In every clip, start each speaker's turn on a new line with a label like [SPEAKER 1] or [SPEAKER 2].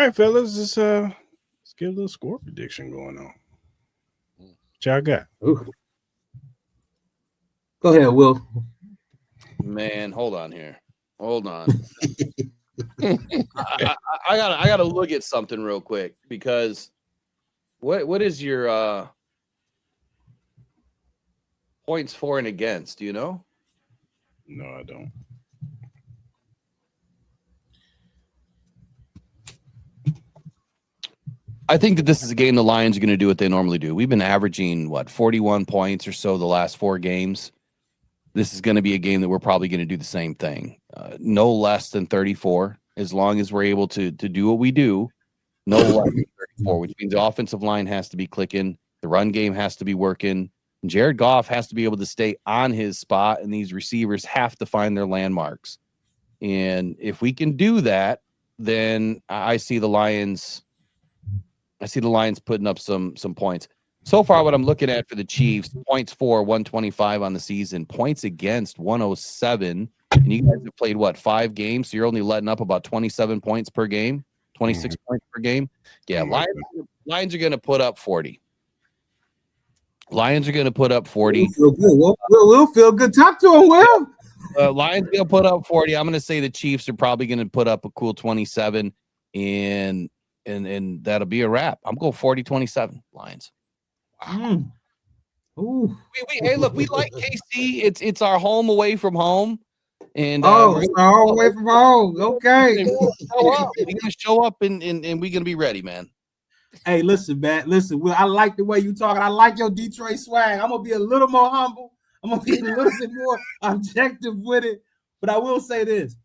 [SPEAKER 1] right, fellas, let's get a little score prediction going on. What y'all got?
[SPEAKER 2] Ooh. Go ahead, Will.
[SPEAKER 3] Man, hold on here. Hold on. I gotta look at something real quick because what is your points for and against? Do you know?
[SPEAKER 1] No, I don't.
[SPEAKER 3] I think that this is a game the Lions are going to do what they normally do. We've been averaging 41 points or so the last 4 games. This is going to be a game that we're probably going to do the same thing. No less than 34, as long as we're able to do what we do. No less than 34, which means the offensive line has to be clicking, the run game has to be working, and Jared Goff has to be able to stay on his spot, and these receivers have to find their landmarks. And if we can do that, then I see the Lions putting up some points. So far, what I'm looking at for the Chiefs, points for 125 on the season, points against 107. And you guys have played, 5 games? So you're only letting up about 27 points per game, 26 points per game. Yeah, Lions are going to put up 40. Lions are going to put up 40.
[SPEAKER 2] We'll feel good. Talk to him, Will.
[SPEAKER 3] Lions going to put up 40. I'm going to say the Chiefs are probably going to put up a cool 27. And that'll be a wrap. I'm going 40-27 Lions.
[SPEAKER 2] Wow. Ooh.
[SPEAKER 3] Hey, look, we like KC. It's our home away from home. And
[SPEAKER 2] it's our home away from home. Okay.
[SPEAKER 3] We're gonna show up and we're gonna be ready, man.
[SPEAKER 2] Hey, listen, man. Listen, Will, I like the way you talking. I like your Detroit swag. I'm gonna be a little more humble. I'm gonna be a little bit more objective with it. But I will say this.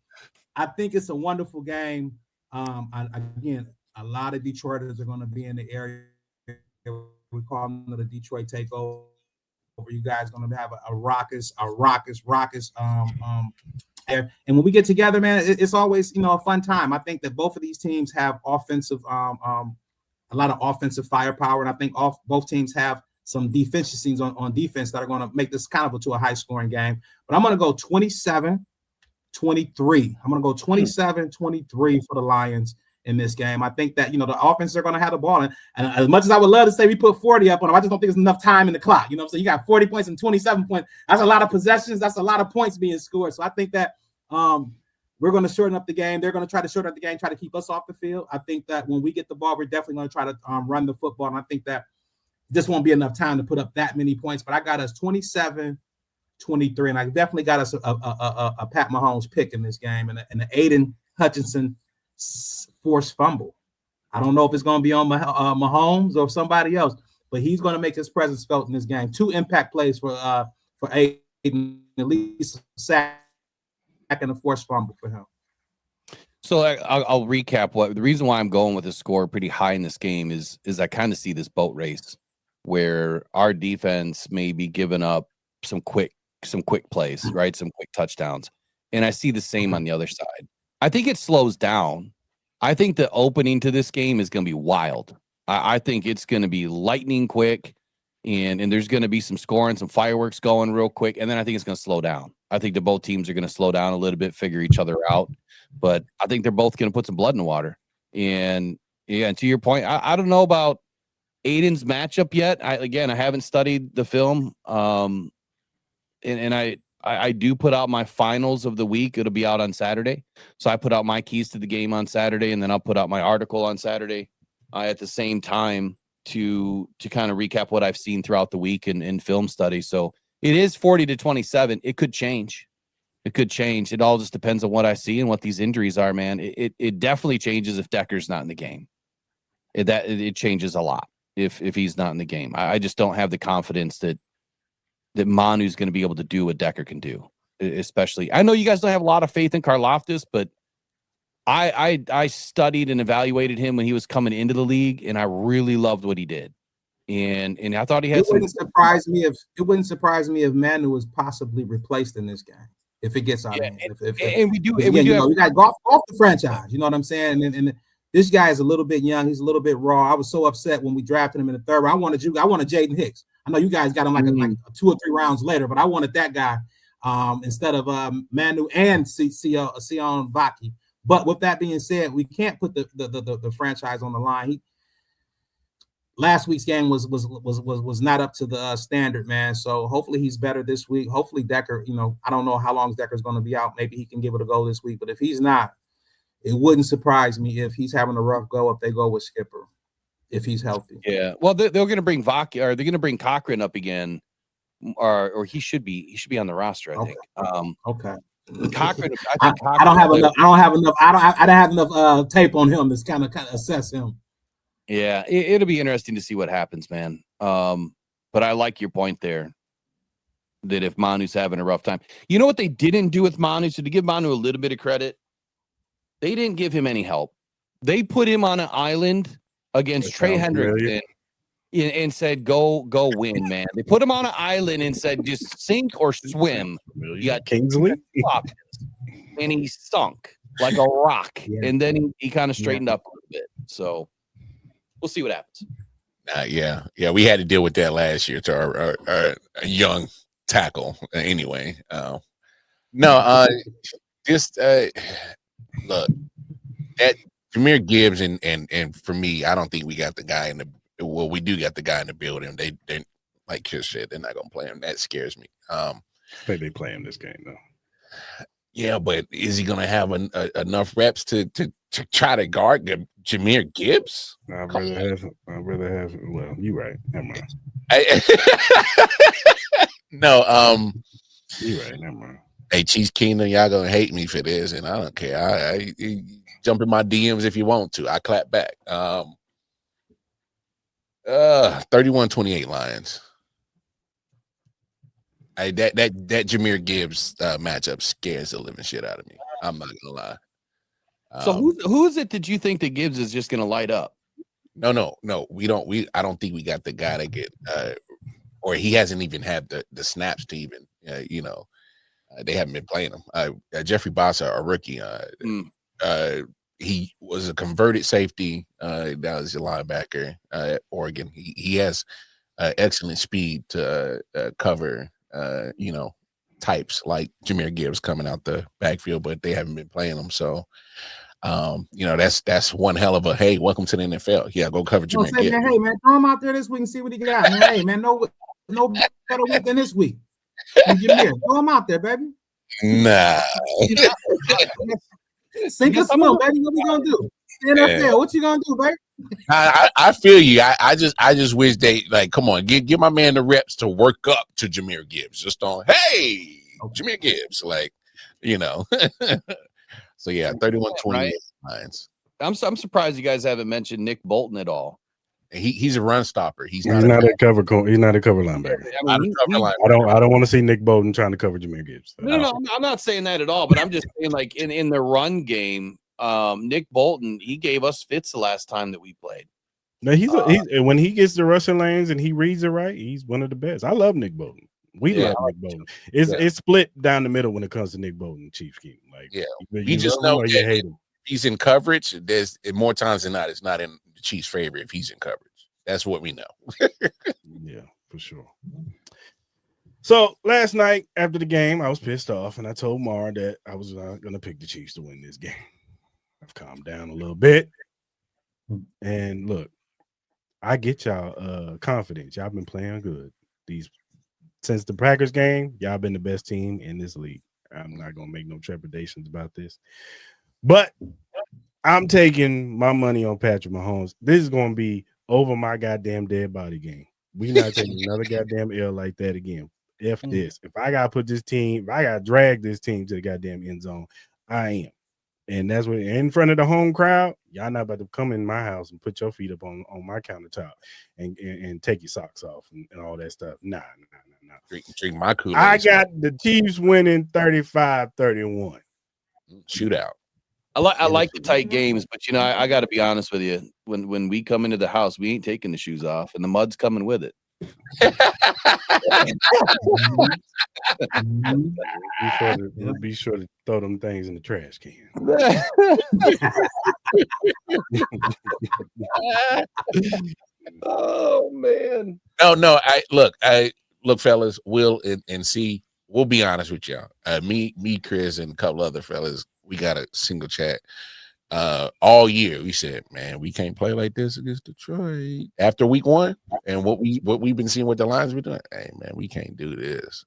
[SPEAKER 2] I think it's a wonderful game. Again, a lot of Detroiters are going to be in the area. We call them the Detroit takeover. You guys are going to have a raucous. And when we get together, man, it's always a fun time. I think that both of these teams have offensive, a lot of offensive firepower, and I think both teams have some deficiencies on defense that are going to make this kind of a high scoring game. But I'm going to go 27-23. I'm going to go 27-23 for the Lions in this game. I think that, the offense are going to have the ball. And as much as I would love to say we put 40 up on them, I just don't think there's enough time in the clock. So you got 40 points and 27 points. That's a lot of possessions. That's a lot of points being scored. So I think that we're going to shorten up the game. They're going to try to shorten up the game, try to keep us off the field. I think that when we get the ball, we're definitely going to try to run the football. And I think that just won't be enough time to put up that many points. But I got us 27-23, and I definitely got us a Pat Mahomes pick in this game, and an Aiden Hutchinson forced fumble. I don't know if it's going to be on Mahomes or somebody else, but he's going to make his presence felt in this game. 2 impact plays for Aiden, at least a sack and a forced fumble for him.
[SPEAKER 3] So I'll recap the reason why I'm going with a score pretty high in this game is I kind of see this boat race where our defense may be giving up some quick plays, right? Some quick touchdowns. And I see the same on the other side. I think it slows down. I think the opening to this game is going to be wild. I think it's going to be lightning quick, and there's going to be some scoring, some fireworks going real quick, and then I think it's going to slow down. I think that both teams are going to slow down a little bit, figure each other out, but I think they're both going to put some blood in the water. And yeah, and to your point, I don't know about Aiden's matchup yet. I haven't studied the film, and I do put out my finals of the week. It'll be out on Saturday. So I put out my keys to the game on Saturday, and then I'll put out my article on Saturday at the same time to kind of recap what I've seen throughout the week in film study. So it is 40-27. It could change. It all just depends on what I see and what these injuries are, man. It definitely changes if Decker's not in the game. It changes a lot if he's not in the game. I just don't have the confidence that Manu's going to be able to do what Decker can do. Especially, I know you guys don't have a lot of faith in Karlaftis, but I studied and evaluated him when he was coming into the league, and I really loved what he did. And I thought he had. It wouldn't
[SPEAKER 2] surprise me if Manu was possibly replaced in this game if it gets out of hand. We got golf the franchise. You know what I'm saying? And this guy is a little bit young. He's a little bit raw. I was so upset when we drafted him in the 3rd round. I wanted Jaden Hicks. I know you guys got him like 2 or 3 rounds later, but I wanted that guy instead of Manu and Sion Vaki. But with that being said, we can't put the franchise on the line. Last week's game was not up to the standard, man. So hopefully he's better this week. Hopefully Decker, I don't know how long Decker's going to be out. Maybe he can give it a go this week. But if he's not, it wouldn't surprise me if he's having a rough go if they go with Skipper, if he's healthy.
[SPEAKER 3] Yeah. Well, they're going to bring Vaki, or they're going to bring Cochran up again, or he should be on the roster, I think.
[SPEAKER 2] Okay.
[SPEAKER 3] Cochran,
[SPEAKER 2] I don't have enough. I don't have enough tape on him to kind of assess him.
[SPEAKER 3] Yeah, it'll be interesting to see what happens, man. But I like your point there, that if Manu's having a rough time, you know what they didn't do with Manu? So to give Manu a little bit of credit, they didn't give him any help. They put him on an island against Trey Hendrickson and said, go win, man. They put him on an island and said, just sink or swim. You got
[SPEAKER 1] Kingsley,
[SPEAKER 3] and he sunk like a rock. Yeah. And then he kind of straightened up a little bit. So we'll see what happens.
[SPEAKER 4] Yeah, we had to deal with that last year to our young tackle anyway. Look, at Jahmyr Gibbs and for me, I don't think we got the guy we do got the guy in the building. They like Chris said, they're not gonna play him. That scares me.
[SPEAKER 1] I think they play him this game though.
[SPEAKER 4] Yeah, but is he gonna have enough reps to try to guard Jahmyr Gibbs?
[SPEAKER 1] I'd rather have. Well, you're right. Never mind.
[SPEAKER 4] No,
[SPEAKER 1] you're right. Never mind.
[SPEAKER 4] Hey, Chiefs Kingdom, y'all gonna hate me for this, and I don't care. I jump in my DMs if you want to. I clap back. 31-28 Lions. That Jahmyr Gibbs matchup scares the living shit out of me. I'm not gonna lie.
[SPEAKER 3] So who's it that you think that Gibbs is just gonna light up?
[SPEAKER 4] No. We don't. I don't think we got the guy to get, or he hasn't even had the snaps to even. They haven't been playing him. Jeffrey Bossa, a rookie. He was a converted safety. That was a linebacker at Oregon. He has excellent speed to cover. Types like Jahmyr Gibbs coming out the backfield, but they haven't been playing him. So, that's one hell of a hey, welcome to the NFL. Yeah, go cover Jahmyr Gibbs.
[SPEAKER 2] Man, hey man, throw him out there this week and see what he got. Man, hey man, no better week than this week. Jahmyr, throw him out there, baby.
[SPEAKER 4] Nah.
[SPEAKER 2] Sink or swim, baby. What we gonna do? Stand up there. What you gonna do, baby?
[SPEAKER 4] I feel you. I just wish they come on, give my man the reps to work up to Jahmyr Gibbs. Just on, hey, Jahmyr Gibbs, So yeah, 31-28 Lions.
[SPEAKER 3] I'm surprised you guys haven't mentioned Nick Bolton at all.
[SPEAKER 4] He's a run stopper. He's
[SPEAKER 1] not a cover linebacker. I don't want to see Nick Bolton trying to cover Jahmyr Gibbs.
[SPEAKER 3] No, I'm not saying that at all. But I'm just saying, in the run game, Nick Bolton, he gave us fits the last time that we played.
[SPEAKER 1] No, he's when he gets the rushing lanes and he reads it right, he's one of the best. I love Nick Bolton. We love Nick Bolton. It's split down the middle when it comes to Nick Bolton, Chiefs game.
[SPEAKER 4] You just know you hate him. He's in coverage. There's more times than not, it's not in the Chiefs' favor if he's in coverage. That's what we know.
[SPEAKER 1] Yeah, for sure. So last night after the game, I was pissed off, and I told Mar that I was not going to pick the Chiefs to win this game. I've calmed down a little bit, and look, I get y'all confidence. Y'all been playing good since the Packers game. Y'all been the best team in this league. I'm not going to make no trepidations about this, but I'm taking my money on Patrick Mahomes. This is going to be over my goddamn dead body game. We not taking another goddamn L like that again. F this. If I got to drag this team to the goddamn end zone, I am. And that's what in front of the home crowd, y'all not about to come in my house and put your feet up on my countertop and take your socks off and all that stuff. Nah.
[SPEAKER 4] Drink my Kool-Aid.
[SPEAKER 1] I got the Chiefs winning 35-31.
[SPEAKER 4] Shootout.
[SPEAKER 3] I like the tight games, but I got to be honest with you. When we come into the house, we ain't taking the shoes off, and the mud's coming with it.
[SPEAKER 1] Be sure to throw them things in the trash can.
[SPEAKER 3] Oh man!
[SPEAKER 4] No. I look, fellas. Will and C. we'll be honest with y'all. Me, Chris, and a couple other fellas, we got a single chat. All year we said, man, we can't play like this against Detroit after week 1, and what we've been seeing with the Lions, we're doing. Hey, man, we can't do this.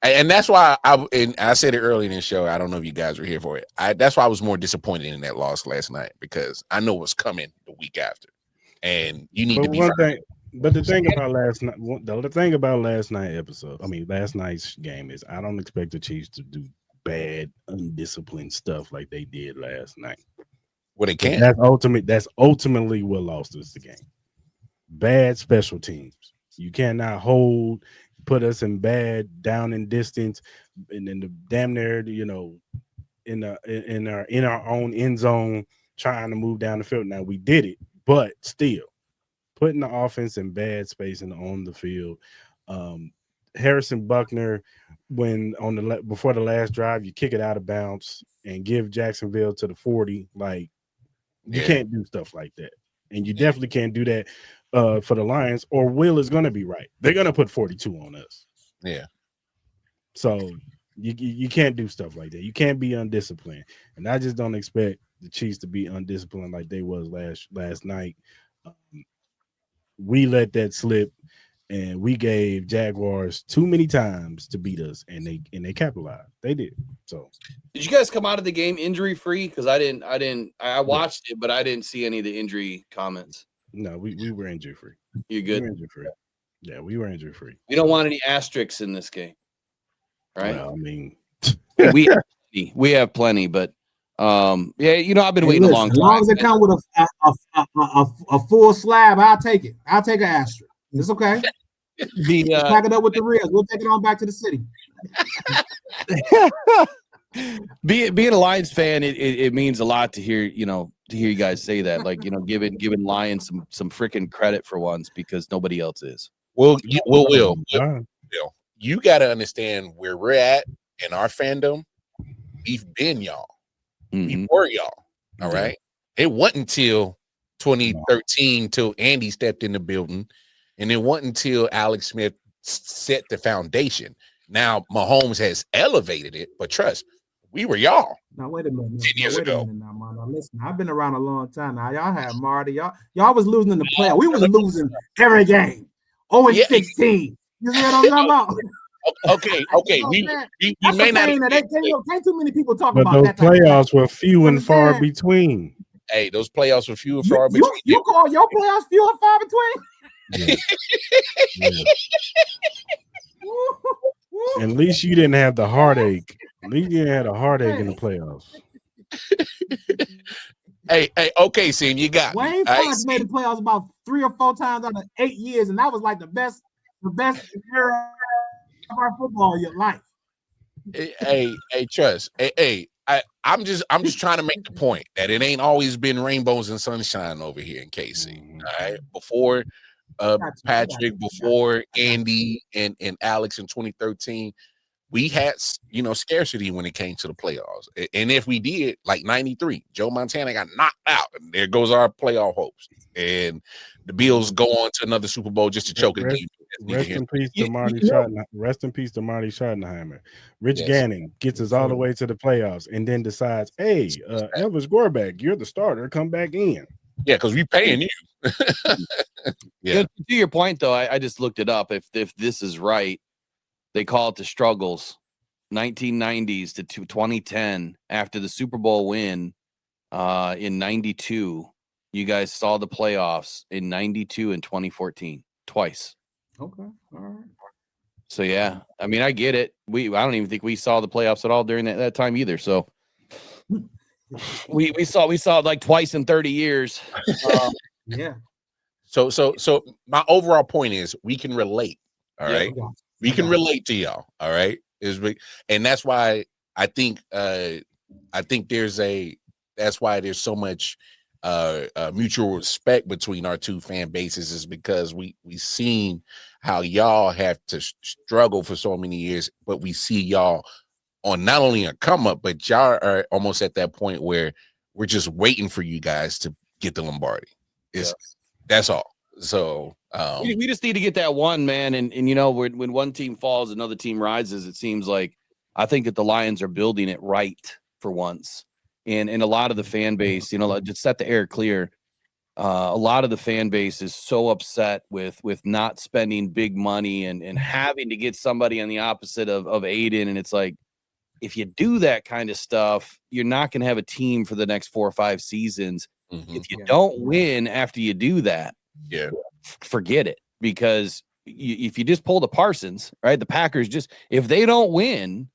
[SPEAKER 4] And that's why I said it early in the show. I don't know if you guys were here for it. That's why I was more disappointed in that loss last night, because I know what's coming the week after, and you need to be.
[SPEAKER 1] But the thing about last night's game is I don't expect the Chiefs to do bad, undisciplined stuff like they did last night.
[SPEAKER 4] Well, they can't.
[SPEAKER 1] That's ultimately what lost us the game. Bad special teams. You cannot put us in bad down and distance, and then the damn near, in our own end zone trying to move down the field. Now we did it, but still putting the offense in bad space and on the field. Harrison Buckner, before the last drive, you kick it out of bounds and give Jacksonville to the 40. Like, you can't do stuff like that, and you definitely can't do that for the Lions, or Will is going to be right. They're going to put 42 on us.
[SPEAKER 4] Yeah.
[SPEAKER 1] So you can't do stuff like that. You can't be undisciplined, and I just don't expect the Chiefs to be undisciplined like they was last night. We let that slip, and we gave Jaguars too many times to beat us, and they capitalized. They did. So,
[SPEAKER 3] did you guys come out of the game injury free? Because I didn't. I watched it, but I didn't see any of the injury comments.
[SPEAKER 1] No, we were injury free.
[SPEAKER 3] You good?
[SPEAKER 1] We were injury free. Yeah, we were injury free.
[SPEAKER 3] We don't want any asterisks in this game, right?
[SPEAKER 1] Well, I mean,
[SPEAKER 3] we have plenty, but I've been waiting a long time.
[SPEAKER 2] As long as it comes with a full slab, I'll take it. I'll take an asterisk. It's okay. Pack it up with the ribs. We'll take it on back to the city.
[SPEAKER 3] Being a Lions fan, it means a lot to hear you guys say that. Like, giving Lions some freaking credit for once, because nobody else is.
[SPEAKER 4] Will, you got to understand where we're at in our fandom. We've been y'all. We were y'all. All right. It wasn't until 2013 till Andy stepped in the building, and it wasn't until Alex Smith set the foundation. Now Mahomes has elevated it, but trust, we were y'all.
[SPEAKER 2] Now wait a minute.
[SPEAKER 4] 10 years ago.
[SPEAKER 2] Now listen, I've been around a long time. Now y'all have Marty. Y'all was losing in the playoff. We was losing every game. 0-16. You see what I'm talking about?
[SPEAKER 4] Okay. We may not.
[SPEAKER 2] Can't too many people talk
[SPEAKER 1] but
[SPEAKER 2] about
[SPEAKER 1] those
[SPEAKER 2] that.
[SPEAKER 1] Playoffs were few and far between.
[SPEAKER 4] Hey, those playoffs were few and far between.
[SPEAKER 2] You call your playoffs few and far between?
[SPEAKER 1] Yeah. At least you didn't have the heartache. At least you didn't have a heartache in the playoffs.
[SPEAKER 4] Hey, okay, Sam, you got
[SPEAKER 2] Wayne Fontes made the playoffs about 3 or 4 times out of 8 years, and that was like the best era of our football in your life.
[SPEAKER 4] Hey, trust. I'm just trying to make the point that it ain't always been rainbows and sunshine over here in KC. All right, before Patrick, before Andy and Alex in 2013, we had scarcity when it came to the playoffs. And if we did, like 93, Joe Montana got knocked out, and there goes our playoff hopes. And the Bills go on to another Super Bowl just to choke it.
[SPEAKER 1] Rest in peace to Marty Schottenheimer. Rich Gannon gets us all the way to the playoffs, and then decides, hey, Elvis Gorback, you're the starter. Come back in.
[SPEAKER 4] Yeah, because we paying you.
[SPEAKER 3] Yeah. To your point, though, I just looked it up. If this is right, they call it the struggles. 1990s to 2010, after the Super Bowl win in 92, you guys saw the playoffs in 92 and 2014 twice.
[SPEAKER 2] Okay, all right.
[SPEAKER 3] So yeah, I mean, I get it. I don't even think we saw the playoffs at all during that time either. So we saw it like twice in 30 years.
[SPEAKER 2] Yeah.
[SPEAKER 4] So my overall point is we can relate. All right. We can relate to y'all. All right. And that's why I think there's so much mutual respect between our two fan bases, is because we seen how y'all have to struggle for so many years, but we see y'all on not only a come up, but y'all are almost at that point where we're just waiting for you guys to get the Lombardi. That's all. So
[SPEAKER 3] We just need to get that one, man. And you know, when one team falls, another team rises. It seems like I think that the Lions are building it right for once. And a lot of the fan base, you know, just set the air clear. A lot of the fan base is so upset with not spending big money and having to get somebody on the opposite of Aiden. And it's like, if you do that kind of stuff, you're not going to have a team for the next 4 or 5 seasons. If you don't win after you do that, forget it. Because if you just pull the Parsons, right, the Packers if they don't win,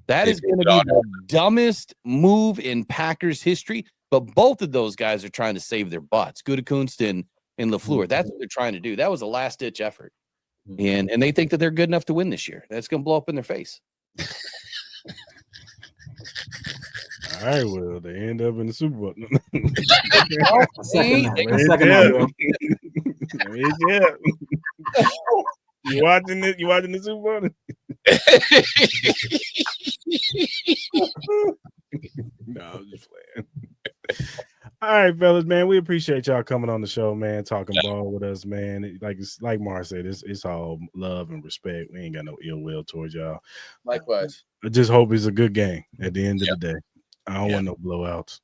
[SPEAKER 3] that is going to be the dumbest move in Packers history. But both of those guys are trying to save their butts. Gutekunst and LaFleur. That's what they're trying to do. That was a last-ditch effort. And they think that they're good enough to win this year. That's going to blow up in their face.
[SPEAKER 1] All right, well, they end up in the Super Bowl.
[SPEAKER 2] Second
[SPEAKER 1] You watching it? You watching the Super Bowl? No, I'm just playing. All right, fellas, man. We appreciate y'all coming on the show, man. Talking ball with us, man. Like Mar said, it's all love and respect. We ain't got no ill will towards y'all.
[SPEAKER 3] Likewise.
[SPEAKER 1] I just hope it's a good game at the end of the day. I don't want no blowouts.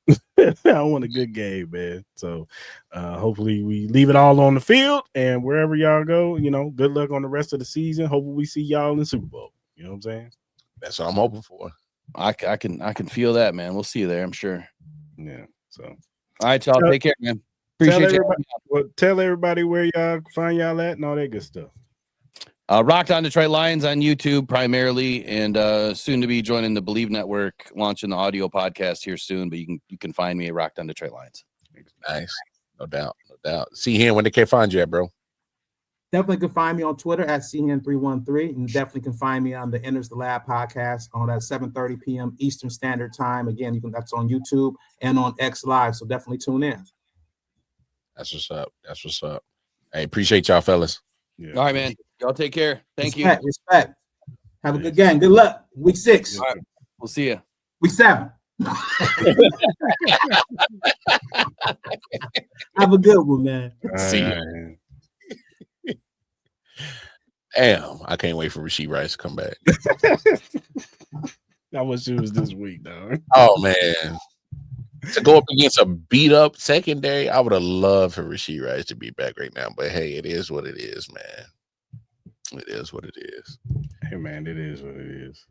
[SPEAKER 1] I want a good game, man. So hopefully we leave it all on the field, and wherever y'all go, you know, good luck on the rest of the season. Hopefully we see y'all in the Super Bowl. You know what I'm saying?
[SPEAKER 4] That's what I'm hoping for.
[SPEAKER 3] I can feel that, man. We'll see you there, I'm sure.
[SPEAKER 1] Yeah. So
[SPEAKER 3] all right, y'all. Take care, man. Appreciate you.
[SPEAKER 1] Tell everybody where y'all find y'all at and all that good stuff.
[SPEAKER 3] Rocked On Detroit Lions on YouTube primarily, and soon to be joining the Believe Network, launching the audio podcast here soon. But you can find me at Rocked On Detroit Lions.
[SPEAKER 4] Nice, no doubt. See him when they can't find you at, bro.
[SPEAKER 2] Definitely can find me on Twitter at CN313, and definitely can find me on the Enters the Lab podcast on at 7:30 p.m. Eastern Standard Time. Again, that's on YouTube and on X Live, so definitely tune in.
[SPEAKER 4] That's what's up. Hey, appreciate y'all, fellas.
[SPEAKER 1] Yeah.
[SPEAKER 3] All right, man. Y'all take care. Thank you.
[SPEAKER 2] Respect. Have a good game. Good luck. Week 6.
[SPEAKER 3] All right. We'll see you.
[SPEAKER 2] Week 7. Have a good one, man.
[SPEAKER 4] See you. Damn, I can't wait for Rasheed Rice to come back.
[SPEAKER 1] I wish it was this week, dog.
[SPEAKER 4] Oh man, to go up against a beat up secondary, I would have loved for Rasheed Rice to be back right now. But hey, it is what it is, man. It is what it is.
[SPEAKER 1] Hey, man, it is what it is.